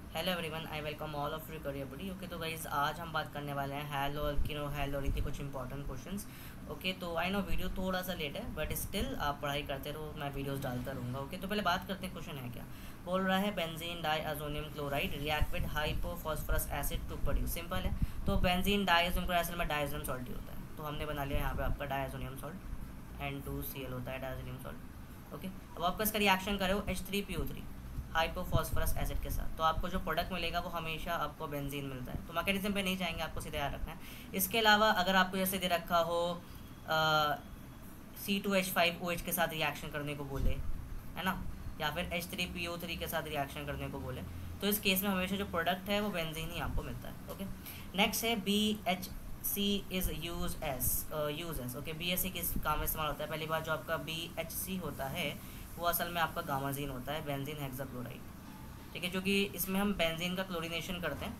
Hello everyone, I welcome all of you career buddy. Okay, तो guys आज हम बात करने वाले हैं हेलो अल्किनो हेलो अल्किनो के कुछ इंपॉर्टेंट क्वेश्चंस। ओके, तो आई नो वीडियो थोड़ा सा लेट है बट स्टिल आप पढ़ाई करते रहो, मैं वीडियोस डालता रहूँगा। ओके, तो पहले बात करते हैं क्वेश्चन है क्या। बोल रहा है benzene diazonium chloride react with hypophosphorous acid to produce. Simple है, तो बेंजीन डाइअज़ोनियम क्लोराइड असल में डाइअज़ोनियम सॉल्ट ही होता है, तो हमने बना लिया यहाँ पे आपका डाइअज़ोनियम सॉल्ट N2Cl होता है डाइअज़ोनियम सॉल्ट। ओके, अब आपको इसका रिएक्शन करो H3PO3 हाइपोफॉस्फोरस एसिड के साथ, तो आपको जो प्रोडक्ट मिलेगा वो हमेशा आपको बेंजीन मिलता है। तो मैकेनिज्म पे नहीं जाएंगे, आपको सीधे याद रखना है। इसके अलावा अगर आपको जैसे दे रखा हो C2H5OH के साथ रिएक्शन करने को बोले, है ना, या फिर H3PO3 के साथ रिएक्शन करने को बोले, तो इस केस में हमेशा जो प्रोडक्ट है वो बेंजीन ही आपको मिलता है। ओके, नेक्स्ट है BHC is use S. Okay, BHC किस काम में इस्तेमाल होता है। पहली बार जो आपका BHC होता है वो असल में आपका गामाजीन होता है, बेंजीन हेक्साक्लोराइड। ठीक है, क्योंकि इसमें हम बेंजीन का क्लोरीनेशन करते हैं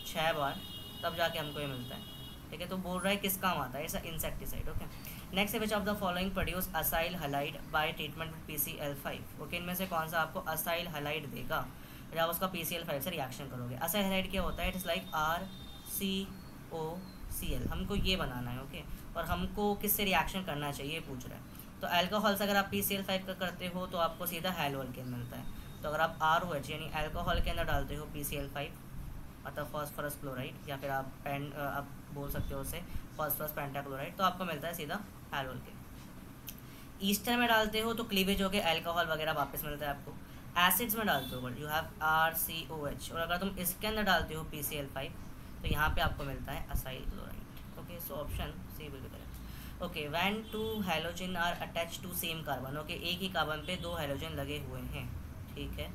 6 बार, तब जाके हमको ये मिलता है। ठीक है, तो बोल रहा है किस काम आता है, ऐसा इंसेक्टिसाइड। ओके, नेक्स्ट है विच of the following produce acyl halide bye treatment with PCl5। Okay, इनमें से कौन सा आपको असाइल हलाइड देगा जब उसका PCl5 से रिएक्शन करोगे। असाइल हलाइड क्या होता है, इट इज़ लाइक RCOCl, हमको ये बनाना है। ओके, और हमको किससे रिएक्शन करना चाहिए पूछ रहा है। तो अल्कोहल से अगर आप PCl5 का करते हो तो आपको सीधा हैलो अल्केन मिलता है। तो अगर आप ROH यानी अल्कोहल के अंदर डालते हो PCl5 मतलब फॉस्फोरस क्लोराइड, या फिर आप बोल सकते हो उसे फॉस्फोरस पेंटाक्लोराइड, तो आपको मिलता है सीधा हैलो अल्केन। ईस्टर में डालते हो तो क्लीवेज हो गया, अल्कोहल वगैरह वापस मिलता है आपको। एसिड्स में डालते हो यू हैव RCOH, और अगर तुम इसके अंदर डालते हो PCl5 तो यहाँ पे आपको मिलता है acyl chloride. Okay, so option C will be correct. Okay, when two halogen are attach to same carbon. Okay, एक ही कार्बन पे 2 हैलोजन लगे हुए हैं। ठीक है,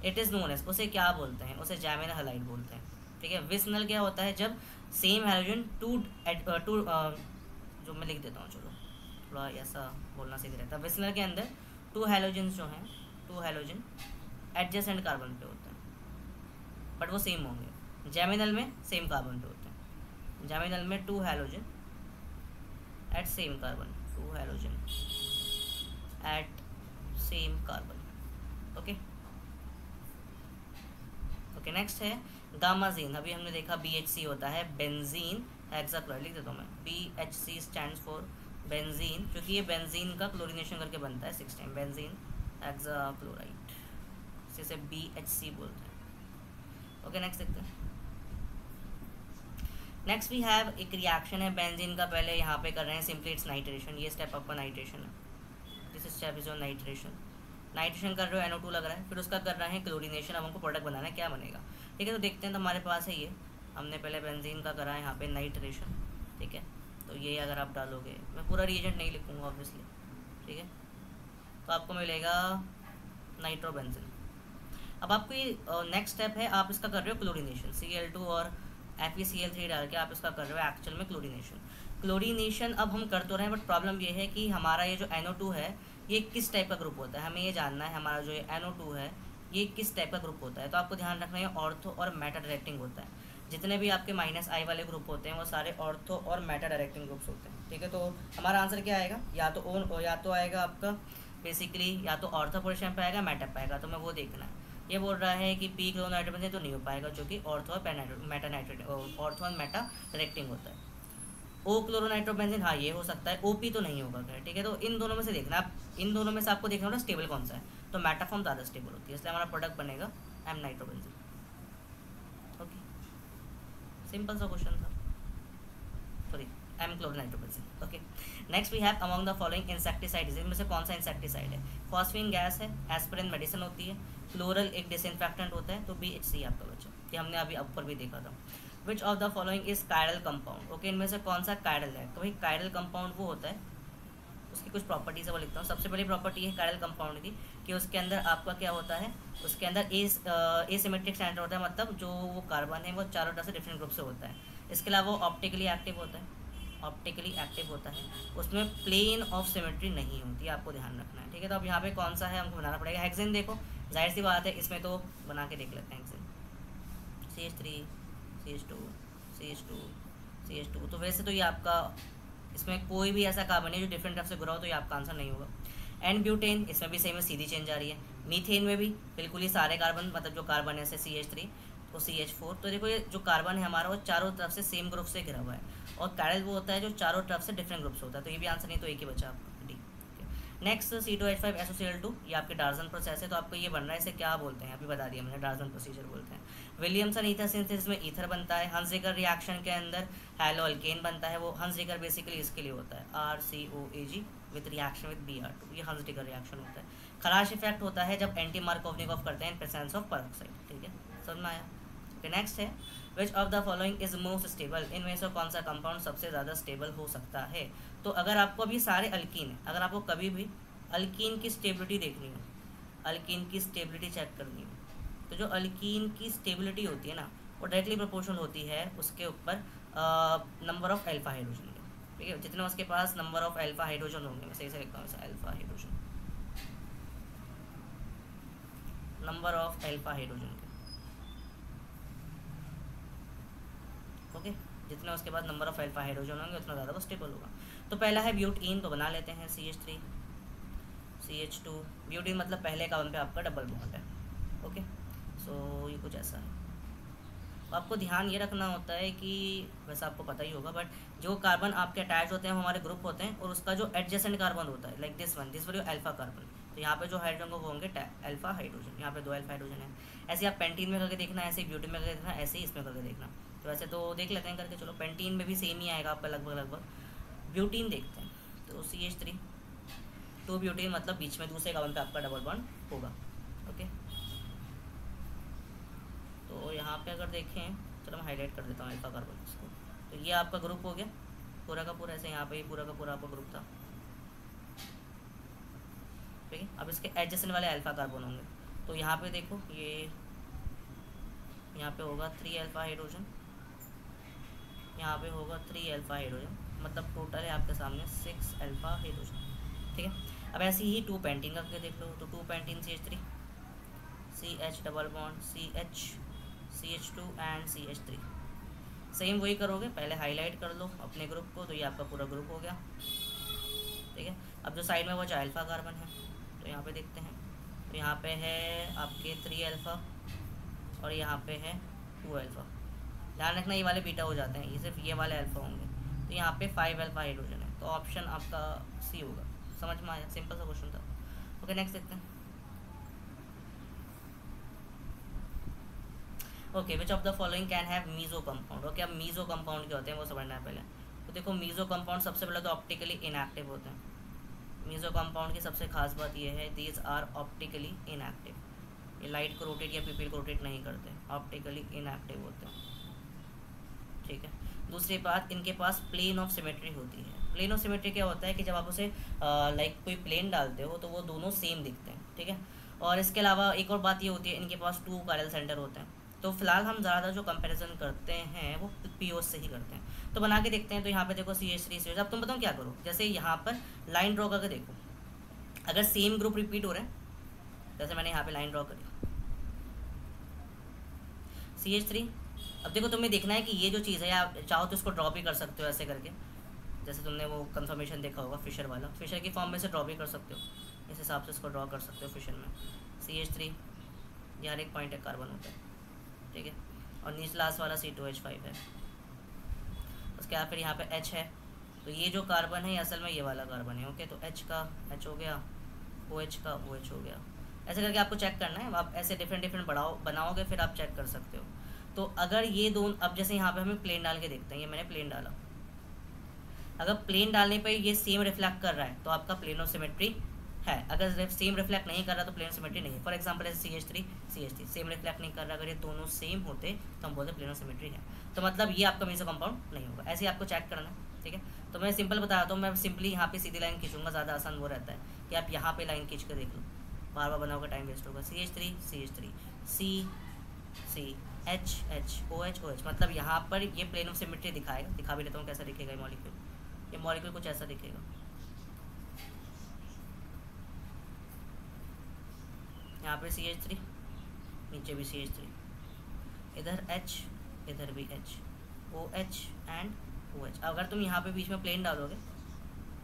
इट इज़ नोन एज, उसे क्या बोलते हैं, उसे जैमिनल हैलाइड बोलते हैं। ठीक है, विसनल क्या होता है, जब सेम हैलोजन टू जो मैं लिख देता हूँ, चलो थोड़ा ऐसा बोलना सही रहता है। विसनल के अंदर 2 हैलोजन जो हैं, 2 हैलोजन एडजेसेंट कार्बन पे होते हैं बट वो सेम होंगे। जैमिनल में सेम कार्बन पे होते हैं। जैमिनल में 2 halogen at same carbon, 2 halogen at same carbon. Okay okay, next है गामाजीन। अभी हमने देखा BHC होता है बेंजीन हेक्साक्लोराइड, लिख देता हूँ मैं, BHC स्टैंड्स फॉर बेंजीन, क्योंकि ये बेंजीन का क्लोरीनेशन करके बनता है 6 टाइम, बेंजीन हेक्साक्लोराइड, जिसे BHC बोलते हैं। ओके, नेक्स्ट देखते हैं। नेक्स्ट वी हैव एक रिएक्शन है बेंजीन का, पहले यहाँ पे कर रहे हैं सिंपली इट्स नाइट्रेशन। ये स्टेप आपका नाइट्रेशन है, this step is on nitration. Nitration कर रहे हो, NO2 लग रहा है, फिर उसका कर रहे हैं क्लोरीनेशन। अब हमको प्रोडक्ट बनाना है, क्या बनेगा। ठीक है, तो देखते हैं। तो हमारे पास है ये, हमने पहले बेंजीन का करा है यहाँ पे नाइट्रेशन। ठीक है, तो ये अगर आप डालोगे, मैं पूरा रिएजेंट नहीं लिखूँगा ऑब्वियसली। ठीक है, तो आपको मिलेगा नाइट्रोबेंजीन। अब आपको ये नेक्स्ट स्टेप है, आप इसका कर रहे हो क्लोरीनेशन, Cl2 और FeCl3 डाल के आप इसका कर रहे हो एक्चुअल में क्लोरीनेशन। क्लोरीनेशन अब हम कर तो रहे हैं, बट प्रॉब्लम ये है कि हमारा ये जो NO2 है ये किस टाइप का ग्रुप होता है, हमें ये जानना है। हमारा जो ये NO2 है ये किस टाइप का ग्रुप होता है, तो आपको ध्यान रखना है ऑर्थो और मेटा डायरेक्टिंग होता है। जितने भी आपके -I वाले ग्रुप होते हैं वो सारे ऑर्थो और मेटा डायरेक्टिंग ग्रुप्स होते हैं। ठीक है, तो हमारा आंसर क्या आएगा, या तो आएगा आपका बेसिकली या तो ऑर्थो पोजीशन पे आएगा, मेटा पे आएगा, तो मैं वो देखना है। ये बोल रहा है कि पी क्लोरोनाइट्रोबेंजीन तो नहीं हो पाएगा, जो कि ऑर्थो और ऑर्थो और मेटा डायरेक्टिंग होता है। ओ क्लोरोनाइट्रोबेंजीन, हाँ ये हो सकता है, OP तो नहीं होगा। ठीक है, तो इन दोनों में से देखना, आप इन दोनों में से आपको देखना होगा स्टेबल कौन सा है, तो मेटा फॉर्म ज़्यादा स्टेबल होती है, इसलिए हमारा प्रोडक्ट बनेगा M नाइट्रोबेंजीन। ओके, सिंपल सा क्वेश्चन था, sorry M chloronitrobenzene. Okay, next we have among the following insecticides, इनमें से कौन सा इंसेक्टिसाइड है। फॉस्फीन गैस है, एस्पिरिन मेडिसिन होती है, क्लोरल एक डिसइंफेक्टेंट होता है, तो BHC आपका बच्चा, ये हमने अभी ऊपर भी देखा था। विच of the following is chiral compound. Okay, इनमें से कौन सा कायरल है, तो भाई कायरल कंपाउंड वो होता है, उसकी कुछ प्रॉपर्टीज है वो लिखता हूँ। सबसे पहली प्रॉपर्टी है कायरल कंपाउंड की कि उसके अंदर आपका क्या होता है, उसके अंदर एसिमेट्रिक स्टैंडर्ड होता है, मतलब जो वो कार्बन है वो चारों तरफ से डिफरेंट ग्रुप से होता है। इसके अलावा वो ऑप्टिकली एक्टिव होता है, ऑप्टिकली एक्टिव होता है, उसमें प्लेन ऑफ सिमेट्री नहीं होती, आपको ध्यान रखना है। ठीक है, तो अब यहाँ पे कौन सा है हमको बनाना पड़ेगा। हेक्सेन देखो, जाहिर सी बात है, इसमें तो बना के देख लेते हैं। Hexane CH3 CH2 CH2 CH2, तो वैसे तो ये आपका इसमें कोई भी ऐसा कार्बन है जो डिफरेंट तरफ से ग्रो हो, तो ये आपका आंसर नहीं होगा। N ब्यूटेन, इसमें भी सेम है, सीधी चेंज आ रही है। मीथेन में भी बिल्कुल ही सारे कार्बन, मतलब जो कार्बन है जैसे CH3 तो CH4, तो देखो ये जो कार्बन है हमारा वो चारों तरफ से सेम ग्रुप से घिरा हुआ है, और कैरल वो होता है जो चारों तरफ से डिफरेंट ग्रुप से होता है, तो ये भी आंसर नहीं, तो एक ही बचा आपका डी। नेक्स्ट C2H5SOCl2, ये आपके डार्जन प्रोसेस है, तो आपको ये बन रहा है, इसे क्या बोलते हैं अभी बता दिया मैंने, डार्जन प्रोसीजर बोलते हैं। विलियमसन ईथर सिंथेसिस में ईथर बनता है। हंसजेकर रिएक्शन के अंदर हैलो अल्केन बनता है, वो हंसजेकर बेसिकली इसके लिए होता है RCOAG with reaction with Br2, ये हंसजेकर रिएक्शन होता है। खराश इफेक्ट होता है जब एंटी मार्कोवनिकॉफ करते हैं इन प्रेजेंस ऑफ पेरोक्साइड, ठीक है, समझ में आया। ओके, नेक्स्ट है विच of the following is most stable, इनमें से कौन सा कंपाउंड सबसे ज़्यादा स्टेबल हो सकता है। तो अगर आपको अभी सारे अल्कीन है, अगर आपको कभी भी अल्कीन की स्टेबिलिटी देखनी हो, अल्कीन की स्टेबिलिटी चेक करनी हो, तो जो अल्कीन की स्टेबिलिटी होती है ना, वो डायरेक्टली प्रोपोर्शनल होती है उसके ऊपर नंबर ऑफ अल्फा हाइड्रोजन के, ठीक है, जितने उसके पास नंबर ऑफ अल्फा हाइड्रोजन होंगे, मैं सही से लिखता हूँ इसे, alpha hydrogen, number of alpha hydrogen के, ओके, जितने उसके बाद नंबर ऑफ अल्फा हाइड्रोजन होंगे उतना ज़्यादा वो स्टेबल होगा। तो पहला है ब्यूटीन, तो बना लेते हैं CH3 CH2, ब्यूटीन मतलब पहले कार्बन पे आपका डबल बॉन्ड है, ओके, सो ये कुछ ऐसा है। तो आपको ध्यान ये रखना होता है कि वैसे आपको पता ही होगा, बट जो कार्बन आपके अटैच होते हैं वो हमारे ग्रुप होते हैं, और उसका जो एडजेसेंट कार्बन होता है like this one alpha carbon, तो यहाँ पे जो हाइड्रोजन को होंगे अल्फा हाइड्रोजन, यहाँ पे 2 अल्फा हाइड्रोजन है। ऐसे आप पेंटीन में करके देखना, ऐसे ब्यूटीन में करके देखना, ऐसे ही इसमें करके देखना। तो वैसे तो देख लेते हैं करके, चलो पेंटीन में भी सेम ही आएगा आपका लगभग, ब्यूटीन देखते हैं। तो CH3 2 ब्यूटीन मतलब बीच में दूसरे कार्बन पे आपका डबल बॉन्ड होगा, ओके। तो यहाँ पे अगर देखें, चलो मैं हाईलाइट कर देता हूँ अल्फा कार्बन इसको, तो ये आपका ग्रुप हो गया पूरा का पूरा, ऐसे यहाँ पे पूरा का पूरा आपका ग्रुप था, ठीक है। अब इसके एडजेसेंट वाले अल्फा कार्बन होंगे, तो यहाँ पे देखो ये यहाँ पे होगा 3 अल्फा हाइड्रोजन, यहाँ पे होगा 3 अल्फा हाइड्रोजन, मतलब टोटल है आपके सामने 6 अल्फा हाइड्रोजन, ठीक है। अब ऐसे ही 2 पेंटीन करके देख लो, तो 2 pentene CH3 CH double bond CH CH2 and CH3, same वही करोगे, पहले हाईलाइट कर लो अपने ग्रुप को, तो ये आपका पूरा ग्रुप हो गया, ठीक है। अब जो साइड में वो 4 अल्फा कार्बन है, तो यहाँ पे देखते हैं, तो यहाँ पे है आपके 3 अल्फा और यहाँ पे है 2 अल्फा, ध्यान रखना ये वाले बीटा हो जाते हैं, ये सिर्फ ये वाले अल्फा होंगे, तो यहाँ पे 5 अल्फा हाइड्रोजन है, तो ऑप्शन आपका C होगा। समझ में आया, सिंपल सा क्वेश्चन था। ओके, नेक्स्ट देखते हैं। Okay, which of the following can have meso compound. Okay, अब मीजो कंपाउंड क्या होते हैं वो समझना है पहले। तो देखो मीजो कंपाउंड सबसे पहले तो ऑप्टिकली इनएक्टिव होते हैं। मीजो कंपाउंड की सबसे खास बात ये है, दीज आर ऑप्टिकली इनएक्टिव, ये लाइट को रोटेट या पीपल को रोटेट नहीं करते, ऑप्टिकली इनएक्टिव होते हैं, ठीक है। दूसरी बात, इनके पास प्लेन ऑफ सिमेट्री होती है। प्लेन ऑफ सिमेट्री क्या होता है कि जब आप उसे लाइक कोई प्लेन डालते हो तो वो दोनों सेम दिखते हैं, ठीक है। और इसके अलावा एक और बात ये होती है, इनके पास 2 कायरल सेंटर होते हैं। तो फिलहाल हम ज़्यादा जो कंपैरिजन करते हैं वो PO से ही करते हैं। तो बना के देखते हैं, तो यहाँ पे देखो CH3 CH, अब तुम बताओ क्या करो, जैसे यहाँ पर लाइन ड्रॉ करके देखो, अगर सेम ग्रुप रिपीट हो रहे हैं, जैसे मैंने यहाँ पे लाइन ड्रॉ करी CH3, अब देखो तुम्हें देखना है कि ये जो चीज़ है, आप चाहो तो इसको ड्रॉ भी कर सकते हो ऐसे करके, जैसे तुमने वो कंफर्मेशन देखा होगा फिशर वाला, फिशर की फॉर्म में से ड्रॉ भी कर सकते हो, इस हिसाब से इसको ड्रॉ कर सकते हो फिशर में। CH3 ये हर एक पॉइंट एक कार्बन होता है, ठीक है, और नीचे लास्ट वाला C2H5 है। उसके बाद फिर यहाँ पे H है, तो ये जो कार्बन है असल में ये वाला कार्बन है, ओके। तो H का H हो गया, OH का OH हो गया, ऐसे करके आपको चेक करना है। आप ऐसे डिफरेंट बनाओगे फिर आप चेक कर सकते हो। तो अगर ये दोनों, अब जैसे यहाँ पे हमें प्लेन डाल के देखते हैं, ये मैंने प्लेन डाला, अगर प्लेन डालने पे ये सेम रिफ्लेक्ट कर रहा है तो आपका प्लेन ऑफ सिमेट्री है, अगर सेम रिफ्लेक्ट नहीं कर रहा तो प्लेन सिमेट्री नहीं है। फॉर एग्जांपल ऐसे CH3 सेम रिफ्लेक्ट नहीं कर रहा, अगर ये दोनों सेम होते तो हम बोलते प्लेन ऑफ सिमेट्री है, तो मतलब ये आपका मीजो कंपाउंड नहीं होगा। ऐसे ही आपको चेक करना है, ठीक है। तो मैं सिंपल बता रहा हूँ, मैं सिंपली यहाँ पे सीधी लाइन खींचूंगा, ज़्यादा आसान वो रहता है कि आप यहाँ पे लाइन खींच कर देख लो, बार बार बनाओगे टाइम वेस्ट होगा। CH3 C H OH, मतलब यहाँ पर ये प्लेन ऑफ सिमेट्री दिखाएगा, दिखा भी देता हूँ कैसा दिखेगा ये मॉलिक्यूल। ये मॉलिक्यूल कुछ ऐसा दिखेगा, यहाँ पे CH3, नीचे भी CH3, इधर H, इधर भी H, OH एंड OH। अगर तुम यहाँ पे बीच में प्लेन डालोगे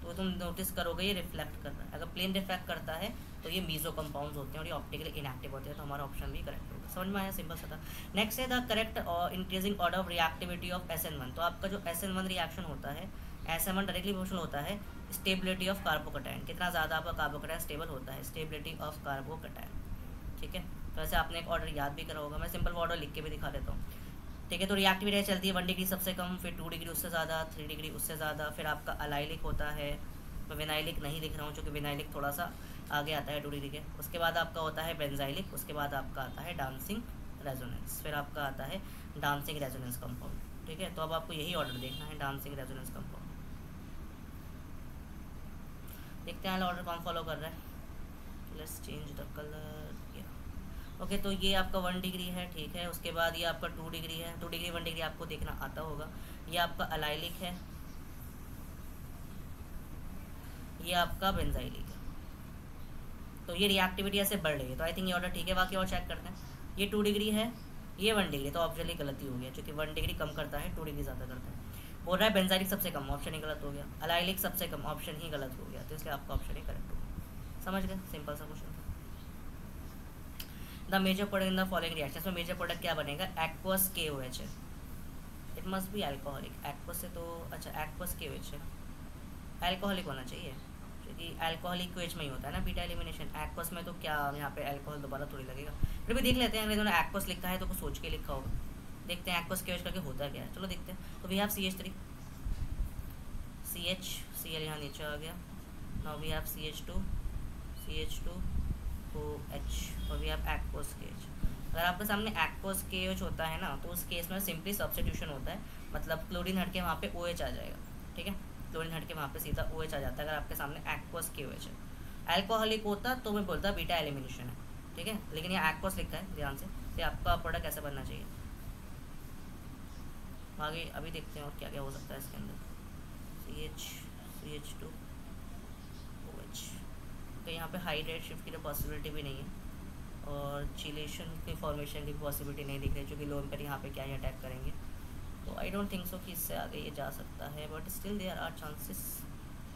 तो तुम नोटिस करोगे ये रिफ्लेक्ट कर रहा है। अगर प्लेन रिफ्लेक्ट करता है तो ये मीजो कंपाउंड्स होते हैं और ये ऑप्टिकली इनएक्टिव होते हैं, तो हमारा ऑप्शन भी करेक्ट होगा। समझ में आया, सिंपल सा था। नेक्स्ट है the correct increasing order of reactivity of SN1। तो आपका जो SN1 रिएक्शन होता है, SN1 डायरेक्टली प्रोपोर्शनल होता है स्टेबिलिटी ऑफ कार्बोकैटायन, कितना ज़्यादा आपका कार्बोकैटायन स्टेबल होता है, स्टेबिलिटी ऑफ कार्बोकैटायन। ठीक है, तो वैसे आपने एक ऑर्डर याद भी करा होगा, मैं सिंपल ऑर्डर लिख के भी दिखा देता हूँ। ठीक है, तो रिएक्टिविटी चलती है 1 डिग्री सबसे कम, फिर 2 डिग्री उससे ज़्यादा, 3 डिग्री उससे ज़्यादा, फिर आपका अलाइलिक होता है, मैं विनाइलिक नहीं लिख रहा हूँ क्योंकि विनाइलिक थोड़ा सा आगे आता है 2 डिग्री के। उसके बाद आपका होता है बेंजाइलिक, उसके बाद आपका आता है डांसिंग रेजोनेंस, फिर आपका आता है डांसिंग रेजोनेंस कंपाउंड। ठीक है, तो अब आपको यही ऑर्डर देखना है, डांसिंग रेजोनेंस कंपाउंड। देखते हैं ऑर्डर कौन फॉलो कर रहा है। Let's change the colour. Okay, तो ये आपका 1 डिग्री है। ठीक है, उसके बाद ये आपका 2 डिग्री है, 2 डिग्री 1 डिग्री आपको देखना आता होगा। ये आपका अलाइलिक है, ये आपका बेंजाइलिक है। तो ये रिएक्टिविटी ऐसे बढ़ रही है, तो आई थिंक ये ऑर्डर ठीक है। बाकी और चेक करते हैं। ये 2 डिग्री है, ये 1 डिग्री, तो ऑप्शन ही गलती हो गया क्योंकि 1 डिग्री कम करता है, 2 डिग्री ज़्यादा करता है। बोल रहा है बेंजाइलिक सबसे कम, ऑप्शन ही गलत हो गया। अलाइलिक सबसे कम, ऑप्शन ही गलत हो गया, तो इसलिए आपका ऑप्शन ही करेक्ट हो गया। समझ गए, सिंपल सा question. The major product in the following reaction में मेजर प्रोडक्ट क्या बनेगा, एक्वस KOH है, it must be alcoholic. Aqueous से तो अच्छा एक्वस KOH है, अल्कोहलिक होना चाहिए क्योंकि अल्कोहलिक KOH में ही होता है ना बीटा एलिमिनेशन। एक्वस में तो क्या यहाँ पे अल्कोहल दोबारा थोड़ी लगेगा, फिर भी देख लेते हैं। अगर इन्होंने एक्वस लिखा है तो कुछ सोच के लिखा होगा, देखते हैं एक्वस KOH करके होता क्या है, चलो देखते हैं। तो we have CH3, CH Cl यहाँ नीचे आ गया। Now we have CH2, CH2 OH और वी हैव एक्वस KH। अगर आपके सामने एक्वस KH होता है ना, तो उस केस में सिंपली सब्स्टिट्यूशन होता है, मतलब क्लोरीन हट के वहाँ पे OH आ जाएगा। ठीक है, क्लोरीन हट के वहाँ पे सीधा OH आ जाता है अगर आपके सामने एक्वस KOH है। अल्कोहलिक होता तो मैं बोलता बीटा एलिमिनेशन है। ठीक है, लेकिन यहाँ एक्वस लिखा है ध्यान से, तो आपका प्रोडक्ट कैसे बनना चाहिए आगे अभी देखते हैं और क्या क्या हो सकता है इसके अंदर। CH CH2 OH, तो यहाँ पे हाइड्रेट शिफ्ट की तो पॉसिबिलिटी भी नहीं है और चिलेशन की फॉर्मेशन की पॉसिबिलिटी नहीं दिख रही, क्योंकि लोन पर यहाँ पे क्या ही अटैक करेंगे। तो आई डोंट थिंक सो कि इससे आगे ये जा सकता है, but still there are chances.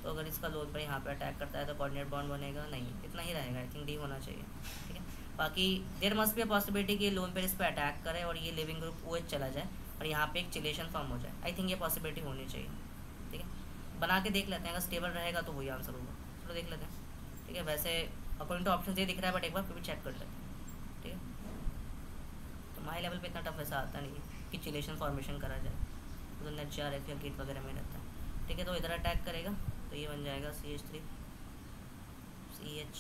तो अगर इसका लोन पर यहाँ पे अटैक करता है तो कोऑर्डिनेट बॉन्ड बनेगा नहीं, इतना ही रहेगा, आई थिंक D होना चाहिए। ठीक है, बाकी there must be a possibility कि लोन पर इस पर अटैक करे और ये लिविंग ग्रुप OH चला जाए और यहाँ पे एक चिलेशन फॉर्म हो जाए। आई थिंक ये पॉसिबिलिटी होनी चाहिए। ठीक है, बना के देख लेते हैं, अगर स्टेबल रहेगा तो वही आंसर होगा। चलो देख लेते हैं। ठीक है, वैसे अकॉर्डिंग टू ऑप्शन ये दिख रहा है, बट एक बार फिर भी चेक कर लेते हैं। ठीक है, तो हाई लेवल पे इतना टफ ऐसा आता नहीं है कि चिलेशन फॉर्मेशन करा जाए, तो NHRF या गिट वगैरह में रहता है। ठीक है, तो इधर अटैक करेगा तो ये बन जाएगा CH3 CH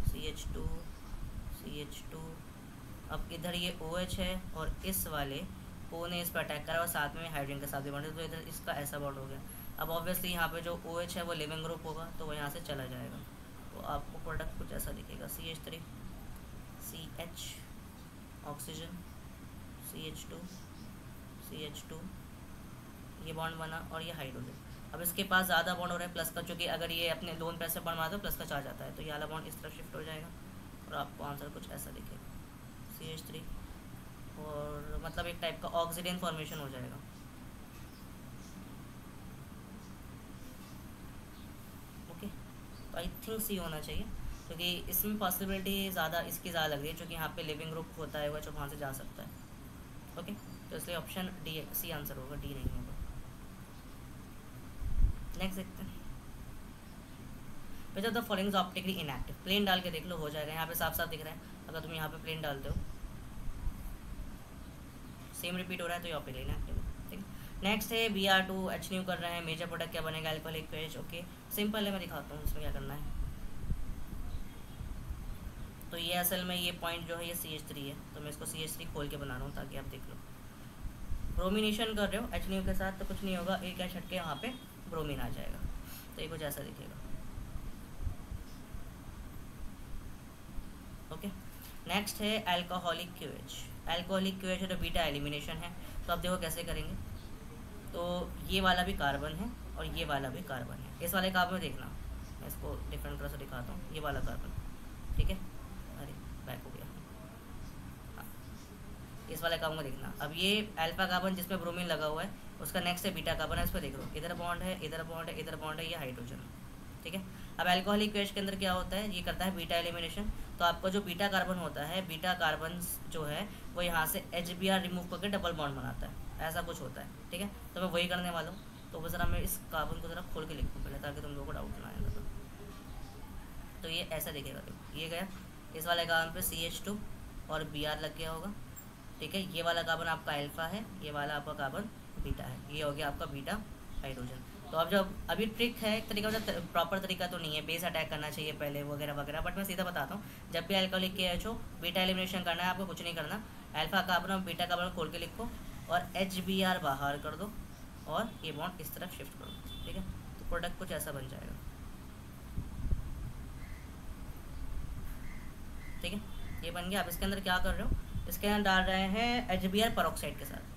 CH2 CH2। अब इधर ये OH है और इस वाले O ने इस पर अटैक करा और साथ में हाइड्रोजन के साथ भी बॉन्ड है, तो इधर इसका ऐसा बॉन्ड हो गया। अब ऑब्वियसली यहाँ पे जो OH है वो लिविंग ग्रुप होगा, तो वो यहाँ से चला जाएगा, तो आपको प्रोडक्ट कुछ ऐसा दिखेगा। CH3 CH oxygen, CH2 CH2, ये बॉन्ड बना और ये हाइड्रोजन। अब इसके पास ज़्यादा बॉन्ड हो रहा है प्लस का, क्योंकि अगर ये अपने लोन पैसे बॉन्ड मारता है प्लस का चार्ज आता है, तो ये वाला बॉन्ड इस तरफ शिफ्ट हो जाएगा और आपको आंसर कुछ ऐसा दिखेगा CH3, और मतलब एक टाइप का ऑक्सीडेन फॉर्मेशन हो जाएगा। ओके, तो आई थिंक C होना चाहिए, क्योंकि इसमें पॉसिबिलिटी ज़्यादा इसकी ज़्यादा लग रही है, क्योंकि यहाँ पे लिविंग ग्रुप होता है जो वहाँ से जा सकता है। ओके, तो इसलिए ऑप्शन D C आंसर होगा, D नहीं होगा। नेक्स्ट देखते हैं। Which of the following is optically inactive. Plane डाल के देख लो, हो जाएगा। यहाँ पे साफ साफ दिख रहा है, अगर तुम यहाँ पे प्लेन डालते हो सेम रिपीट हो रहा है तो ये ऑप्टिकली इनएक्टिव है। ठीक है, नेक्स्ट है Br2 H कर रहे हैं, मेजर प्रोडक्ट क्या बनेगा, अल्कोहलिक KOH। ओके, सिंपल है, मैं दिखाता हूँ इसमें क्या करना है। तो ये असल में ये पॉइंट जो है ये CH3 है, तो मैं इसको CH3 खोल के बना रहा हूँ ताकि आप देख लो। ब्रोमिनेशन कर रहे हो H के साथ तो कुछ नहीं होगा, एक H हट के यहाँ पे ब्रोमीन आ जाएगा, तो ये कुछ ऐसा दिखेगा। ओके, नेक्स्ट है अल्कोहलिक KOH। अल्कोहलिक KOH है तो बीटा एलिमिनेशन है, तो अब देखो कैसे करेंगे। तो ये वाला भी कार्बन है और ये वाला भी कार्बन है। इस वाले कार्बन में देखना, मैं इसको डिफरेंट तरह से दिखाता हूँ। ये वाला कार्बन, ठीक है, अरे बैक हो गया। हाँ, इस वाले कार्बन को देखना। अब ये अल्फा कार्बन जिसमें ब्रोमीन लगा हुआ है, उसका नेक्स्ट है बीटा कार्बन है, इस पर देख लो, इधर बॉन्ड है, इधर बॉन्ड है, इधर बॉन्ड है, ये हाइड्रोजन है। ठीक है, अब अल्कोहलिक वेज के अंदर क्या होता है, ये करता है बीटा एलिमिनेशन। तो आपका जो बीटा कार्बन होता है, बीटा कार्बन जो है वो यहाँ से HBr रिमूव करके डबल बॉन्ड बनाता है, ऐसा कुछ होता है। ठीक है, तो मैं वही करने वाला हूँ। तो वो ज़रा मैं इस कार्बन को ज़रा खोल के लिखूँ पहले, ताकि तुम लोगों को डाउट ना आए। तो ये ऐसा दिखेगा, देखो ये गया, इस वाले कार्बन पे CH2 और Br लग गया होगा। ठीक है, ये वाला कार्बन आपका अल्फा है, ये वाला आपका कार्बन बीटा है, ये हो गया आपका बीटा हाइड्रोजन। तो अब जब अभी ट्रिक है एक तरीका, मतलब प्रॉपर तरीका तो नहीं है, बेस अटैक करना चाहिए पहले वगैरह वगैरह, बट मैं सीधा बताता हूँ। जब भी अल्कोहलिक KH हो, बीटा एलिमिनेशन करना है आपको, कुछ नहीं करना, अल्फा कार्बन और बीटा कार्बन खोल के लिखो और HBr बाहर कर दो और ये बॉन्ड इस तरफ शिफ्ट कर दो। ठीक है, तो प्रोडक्ट कुछ ऐसा बन जाएगा। ठीक है, ये बन गया। अब इसके अंदर क्या कर रहे हो, इसके अंदर डाल रहे हैं HBr परऑक्साइड के साथ,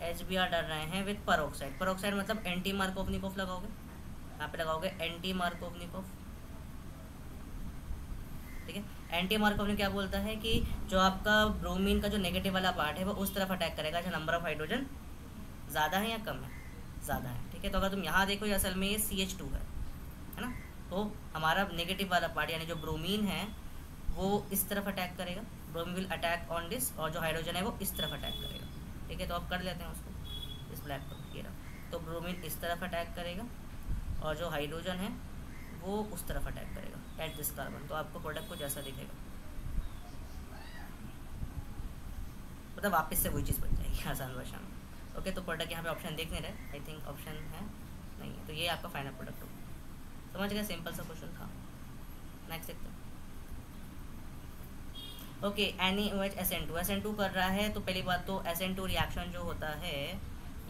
HBr डाल रहे हैं विद परऑक्साइड। परऑक्साइड मतलब एंटी मार्कोवनिकोव लगाओगे, यहाँ पे लगाओगे एंटी मार्कोवनिकोव। ठीक है, एंटी मार्कोवनिकोव क्या बोलता है कि जो आपका ब्रोमीन का जो नेगेटिव वाला पार्ट है वो उस तरफ अटैक करेगा जो नंबर ऑफ हाइड्रोजन ज़्यादा है या कम है, ज़्यादा है। ठीक है, तो अगर तुम यहाँ देखो, ये असल में ये CH2 है ना, तो हमारा नेगेटिव वाला पार्ट यानी जो ब्रोमीन है वो इस तरफ अटैक करेगा, bromine will attack on this, और जो हाइड्रोजन है वो इस तरफ अटैक करेगा। ठीक है, तो अब कर लेते हैं उसको, इस ब्लैक को, ये रहा। तो ब्रोमीन इस तरफ अटैक करेगा और जो हाइड्रोजन है वो उस तरफ अटैक करेगा एट दिस कार्बन। तो आपको प्रोडक्ट कुछ ऐसा दिखेगा, मतलब वापस से वही चीज़ बन जाएगी आसान भाषा में। ओके, तो प्रोडक्ट यहाँ पे ऑप्शन देख नहीं रहे, आई थिंक ऑप्शन है नहीं है, तो ये आपका फाइनल प्रोडक्ट होगा। समझ गया, सिंपल सा क्वेश्चन था। नेक्स्ट देखते हैं। ओके, NaOH SN2 कर रहा है। तो पहली बात तो SN2 रिएक्शन जो होता है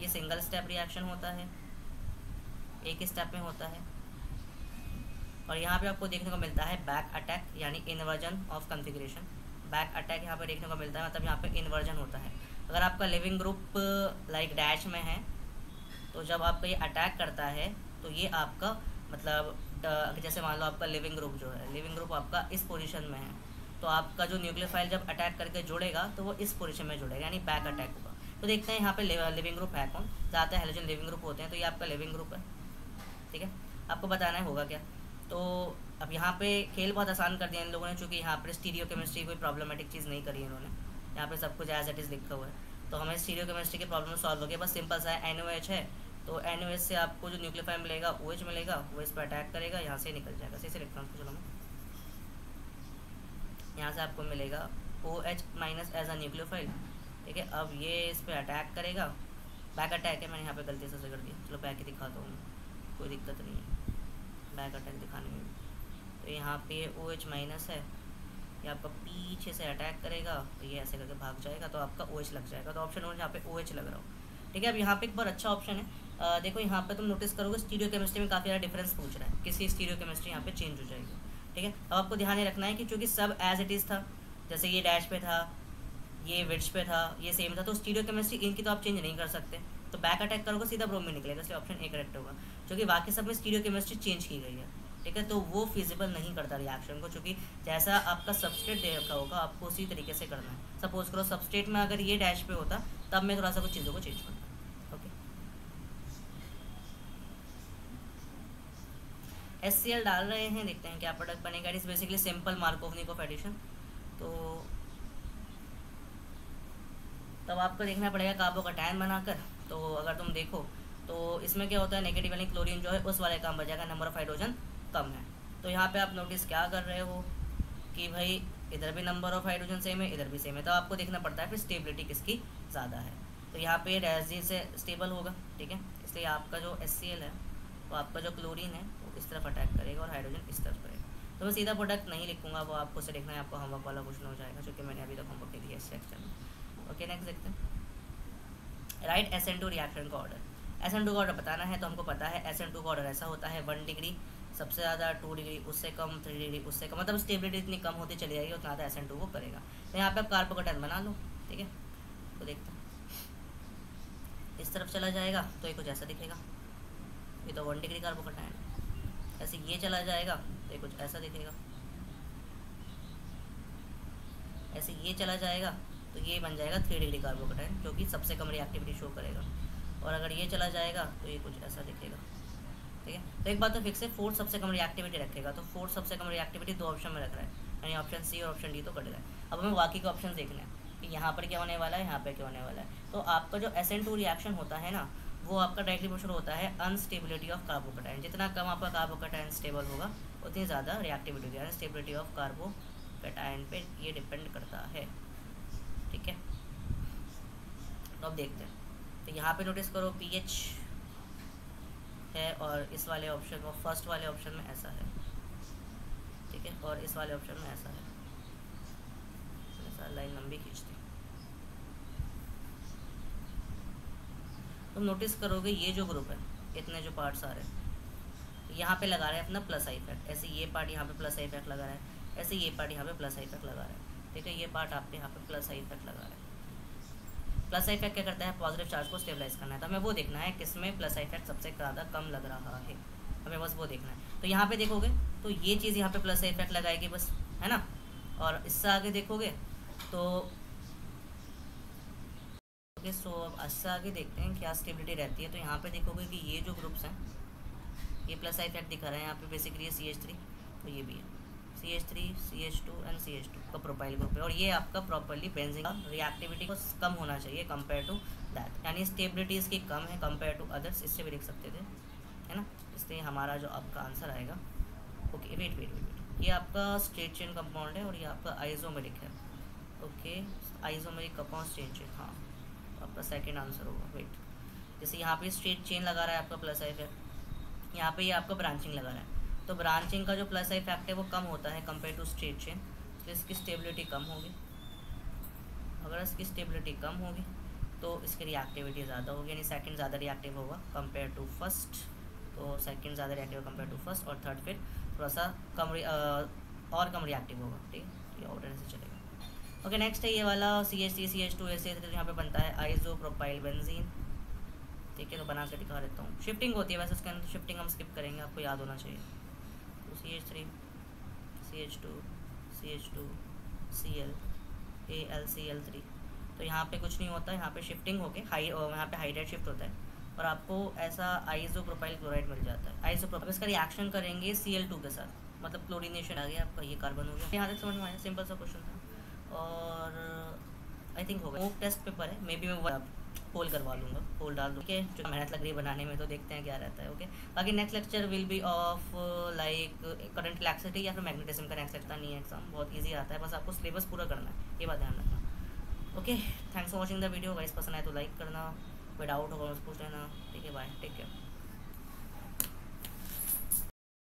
ये सिंगल स्टेप रिएक्शन होता है, एक स्टेप में होता है। और यहाँ पे आपको देखने को मिलता है बैक अटैक यानी inversion of configuration. Back attack यहाँ पे देखने को मिलता है, मतलब यहाँ पे इन्वर्जन होता है। अगर आपका लिविंग ग्रुप लाइक डैश में है तो जब आपका ये अटैक करता है तो ये आपका मतलब जैसे मान लो आपका लिविंग ग्रुप जो है, लिविंग ग्रुप आपका इस पोजीशन में है, तो आपका जो न्यूक्लियोफाइल जब अटैक करके जुड़ेगा तो वो इस पोजीशन में जुड़ेगा, यानी बैक अटैक होगा। तो देखते हैं यहाँ पे लिविंग ग्रुप है कौन, ज़्यादातर हैलोजन लिविंग ग्रुप होते हैं, तो ये आपका लिविंग ग्रुप है। ठीक है, आपको बताना है होगा क्या। तो अब यहाँ पे खेल बहुत आसान कर दिया इन लोगों ने, चूँकि यहाँ पर स्टीरियो केमिस्ट्री कोई प्रॉब्लमैटिक चीज़ नहीं करी इन्होंने, यहाँ पे सब कुछ एज इट इज़ लिखा हुआ है। तो हमें स्टीरियो केमिस्ट्री की प्रॉब्लम सॉल्व हो गया, बस सिंपल सा है। NaOH है तो NaOH से आपको जो न्यूक्लियोफाइल मिलेगा OH मिलेगा, वो इस पर अटैक करेगा, यहाँ से निकल जाएगा। सही से लिखता हूँ, चलो मैं यहाँ से आपको मिलेगा OH minus as a nucleophile. ठीक है, अब ये इस पर अटैक करेगा, बैक अटैक है, मैंने यहाँ पे गलती से कर दिया, चलो बैक ही दिखाता हूँ, कोई दिक्कत नहीं है बैक अटैक दिखाने में। तो यहाँ पे OH माइनस है, ये आपका पीछे से अटैक करेगा, तो ये ऐसे करके भाग जाएगा, तो आपका OH लग जाएगा। तो ऑप्शन 1 यहाँ पे OH लग रहा हो। ठीक है, अब यहाँ पे एक बार अच्छा ऑप्शन है, देखो यहाँ पे तुम नोटिस करोगे स्टीरियो केमिस्ट्री में काफ़ी ज़्यादा डिफरेंस पूछ रहा है, किसी स्टीरियो केमिस्ट्री यहाँ पे चेंज हो जाएगी। ठीक है, अब आपको ध्यान ये रखना है कि चूँकि सब एज इट इज़ था, जैसे ये डैश पे था, ये विड्स पे था, ये सेम था, तो स्टीरियो केमिस्ट्री इनकी तो आप चेंज नहीं कर सकते। तो बैक अटैक करोगे सीधा ब्रोमीन निकलेगा, इसलिए ऑप्शन A करेक्ट होगा। क्योंकि बाकी सब में स्टीरियो केमिस्ट्री चेंज की गई है। ठीक है, तो वो फिजिबल नहीं करता रिएक्शन को, क्योंकि जैसा आपका सबस्ट्रेट दे रखा होगा आपको उसी तरीके से करना है। सपोज करो सबस्ट्रेट में अगर ये डैश पे होता तब मैं थोड़ा सा कुछ चीज़ों को चेंज करता। ओके, HCl डाल रहे हैं, देखते हैं क्या प्रोडक्ट बनेगा। It is basically simple Markovnikov addition. तो तब आपको देखना पड़ेगा कार्बोकैटायन बनाकर। तो अगर तुम देखो तो इसमें क्या होता है, नेगेटिव वाली क्लोरीन जो है उस वाले काम बचेगा, नंबर ऑफ हाइड्रोजन कम है। तो यहाँ पे आप नोटिस क्या कर रहे हो कि भाई इधर भी नंबर ऑफ हाइड्रोजन सेम है, इधर भी सेम है, तो आपको देखना पड़ता है फिर स्टेबिलिटी किसकी ज़्यादा है। तो यहाँ पे रेजिन से स्टेबल होगा। ठीक है, इसलिए आपका जो HCl है तो आपका जो क्लोरीन है वो इस तरफ अटैक करेगा और हाइड्रोजन इस तरफ करेगा। तो मैं सीधा प्रोडक्ट नहीं लिखूँगा, वो आपको से देखना है, आपको होमवर्क वाला क्वेश्चन हो जाएगा, क्योंकि मैंने अभी तक होमवर्क नहीं दिया इस सेक्शन में। ओके, नेक्स्ट देखते हैं। राइट SN2 रिएक्शन का ऑर्डर। SN2 का ऑर्डर बताना है, तो हमको पता है SN2 का ऑर्डर ऐसा होता है 1 डिग्री सबसे ज़्यादा, 2 डिग्री उससे कम, 3 डिग्री उससे कम, मतलब स्टेबिलिटी इतनी कम होती चली जाएगी उतना ज़्यादा SN2 को करेगा। तो यहाँ पे आप कार्बोकैटायन बना लो। ठीक है, तो देखते हैं इस तरफ चला जाएगा तो ये कुछ ऐसा दिखेगा, ये तो 1 डिग्री कार्बोकैटायन। ऐसे ये चला जाएगा तो ये कुछ ऐसा दिखेगा, ऐसे ये चला जाएगा तो ये बन जाएगा 3 डिग्री कार्बोकैटायन, जो कि सबसे कम रिएक्टिविटी शो करेगा। और अगर ये चला जाएगा तो ये कुछ ऐसा दिखेगा। ठीक है। तो एक बात तो फिक्स है, फोर्थ सबसे कम रिएक्टिविटी रखेगा, तो फोर्थ सबसे कम रिएक्टिविटी 2 ऑप्शन में रख रहा है, यानी ऑप्शन सी और ऑप्शन डी तो कट रहा है। अब हमें बाकी के ऑप्शन देखने हैं कि यहाँ पर क्या होने वाला है, यहाँ पर क्या होने वाला है। तो आपका जो SN2 रिएक्शन होता है ना, वो आपका डायरेक्टली प्रोपोर्शनल होता है अनस्टेबिलिटी ऑफ कार्बोकैटायन। जितना कम आपका कार्बोकैटायन स्टेबल होगा उतनी ज़्यादा रिएक्टिविटी होगी, अनस्टेबिलिटी ऑफ कार्बोकैटायन पे ये डिपेंड करता है, ठीक है। तो अब देखते हैं, तो यहाँ पे नोटिस करो pH है और इस वाले ऑप्शन में, फर्स्ट वाले ऑप्शन में ऐसा है, ठीक है, और इस वाले ऑप्शन में ऐसा है। ऐसा लाइन लंबी खींचती, तुम नोटिस करोगे ये जो ग्रुप है, इतने जो पार्ट्स आ रहे हैं, यहाँ पे लगा रहे हैं अपना प्लस आई इफेक्ट, ऐसे ये पार्ट यहाँ पे प्लस आई इफेक्ट लगा रहा है, ऐसे ये पार्ट यहाँ पे प्लस आई इफेक्ट लगा रहा है, ठीक है। ये पार्ट आपके यहाँ पे प्लस आई इफेक्ट लगा रहा है। प्लस आई इफेक्ट क्या करता है, पॉजिटिव चार्ज को स्टेबलाइज करना है, तो हमें वो देखना है किसमें प्लस आई इफेक्ट सबसे ज़्यादा कम लग रहा है, हमें बस वो देखना है। तो यहाँ पे देखोगे तो ये चीज़ यहाँ पे प्लस आई इफेक्ट लगाएगी बस, है ना। और इससे आगे देखोगे तो सो अब इससे आगे देखते हैं क्या स्टेबिलिटी रहती है। तो यहाँ पे देखोगे कि ये जो ग्रुप्स हैं ये प्लस आई इफेक्ट दिखा रहे हैं यहाँ पे, बेसिकली CH3, तो ये भी है CH3, CH2 एंड CH2 का प्रोपाइल ग्रुप है। और ये आपका प्रॉपर्ली बेंजीन का रिएक्टिविटी को कम होना चाहिए कंपेयर टू दैट, यानी स्टेबिलिटी इसकी कम है कंपेयर टू अदर्स, इससे भी लिख सकते थे, है ना। इसलिए हमारा जो आपका आंसर आएगा, ओके वेट वेट वेट, ये आपका स्ट्रेट चेन कंपाउंड है और ये आपका आइसोमेरिक है, okay isomeric compound straight chain, हाँ आपका सेकंड आंसर होगा। वेट, जैसे यहाँ पे स्ट्रेट चेन लगा रहा है आपका प्लस आई इफेक्ट, यहाँ पे ये आपका ब्रांचिंग लगा रहा है, तो ब्रांचिंग का जो प्लस आई इफेक्ट है वो कम होता है कंपेयर टू स्ट्रेट चेन, तो इसकी स्टेबिलिटी कम होगी। अगर इसकी स्टेबिलिटी कम होगी तो इसकी रिएक्टिविटी ज़्यादा होगी, यानी सेकंड ज़्यादा रिएक्टिव होगा कंपेयर टू फर्स्ट, तो सेकंड ज़्यादा रिएक्टिव कंपेयर टू फर्स्ट, और थर्ड फिर थोड़ा सा कम और कम रिएक्टिव होगा, ठीक है, ये ऑर्डर से चलेगा। ओके नेक्स्ट है ये वाला CH3 CH2 ऐसे यहाँ पे बनता है आइसोप्रोपाइल बेंजीन, ठीक है। तो बना के दिखा देता हूँ, शिफ्टिंग होती है वैसे उसके अंदर, शिफ्टिंग हम स्किप करेंगे, आपको याद होना चाहिए। तो CH3 CH2 CH2 Cl AlCl3, तो यहाँ पे कुछ नहीं होता है, यहाँ पे शिफ्टिंग होके यहाँ पे हाइड्राइड शिफ्ट होता है और आपको ऐसा आइसोप्रोपाइल क्लोराइड मिल जाता है। आइसोप्रोपाइल इसका रिएक्शन करेंगे Cl2 के साथ, मतलब क्लोरीनेशन आ गया आपका, ये कार्बन हो गया। यहाँ तक समझ में आया, सिंपल सा क्वेश्चन था और आई थिंक होगा। वो टेस्ट पेपर है, मे बी मैं होल करवा लूँगा, होल डाल दूँ, ठीक है। जो मेहनत लग रही है बनाने में, तो देखते हैं क्या रहता है, ओके। बाकी next lecture will be of like current electricity या फिर मैग्नेटिज्म का। नेक्स्ट लगता नहीं है एग्जाम, बहुत ईजी आता है, बस आपको सिलेबस पूरा करना है, ये बात ध्यान रखना, okay. Thanks for watching the video guys, पसंद आए तो लाइक करना, कोई डाउट होगा मुझसे पूछ लेना, ठीक है, बाय, टेक केयर।